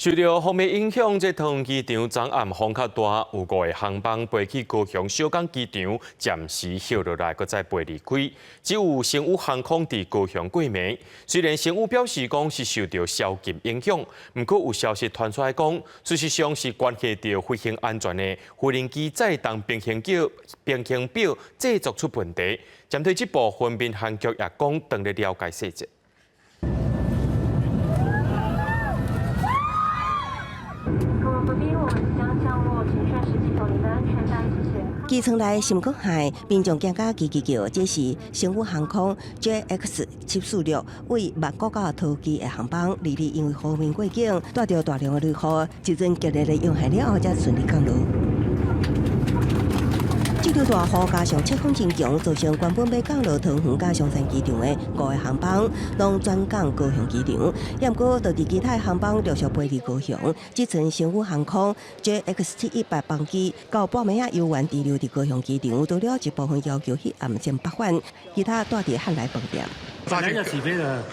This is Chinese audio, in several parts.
受到风的影响，这桃园机场昨暗风较大，有5个航班飞去高雄小港机场，暂时歇落来，搁再飞离开。只有星宇航空伫高雄过暝。虽然星宇表示讲是受到宵禁影响，不过有消息传出来讲，事实上是关系到飞行安全的飞行机载重平衡表制作出问题。针对这部分，民航局也讲，等咧了解细节。 机舱内心骨海，民众惊甲叽叽叫，这是星宇航空 JX746为万国到桃机的航班，离离因为雨面过境，带着大量的旅客，一阵激烈的涌海了后，才顺利降落。 这条大雨加上侧风真强，造成原本要降落桃园加上山机场的5个航班，拢转降高雄机场。也不过，就伫其他航班陆续飞离高雄。这阵星宇航空 JX718班机到半暝游玩滞留伫高雄机场，除了一部分要求迄暗先北返，其他带伫汉来饭店。本来要起飞的，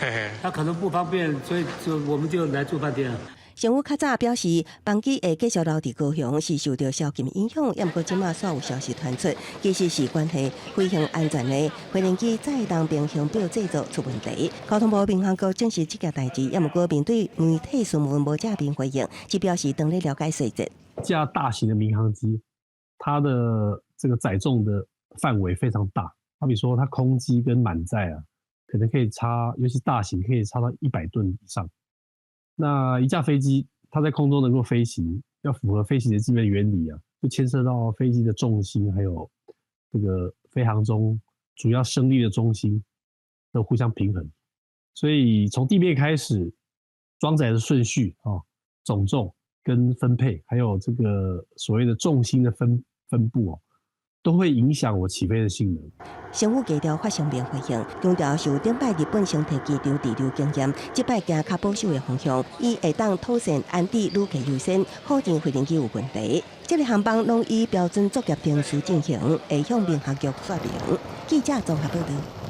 他可能不方便，所以我们就来住饭店。 星宇较早表示，班机会继续留伫高雄，是受到宵禁影响，也毋过即马煞有消息传出，其实是关系飞行安全的飞行机载重平衡表制作出问题。交通部民航局证实这件代志，也毋过面对媒体询问无正面回应，只表示等咧了解细节。架大型的民航机，它的这个载重的范围非常大，好比说它空机跟满载啊，可能可以差，尤其大型可以差到100吨以上。 那一架飞机，它在空中能够飞行，要符合飞行的基本原理啊，就牵涉到飞机的重心，还有这个飞行中主要升力的中心的互相平衡。所以从地面开始，装载的顺序啊、总重跟分配，还有这个所谓的重心的分布都会影响我起飞的性能。星宇低调发声明回应，强调受顶摆日本先提机场滞留经验，即摆行较保守的方向，伊会当妥善安置旅客优先，保证飞行机有问题。这个航班拢以标准作业定时进行，会向民航局说明。记者综合报道。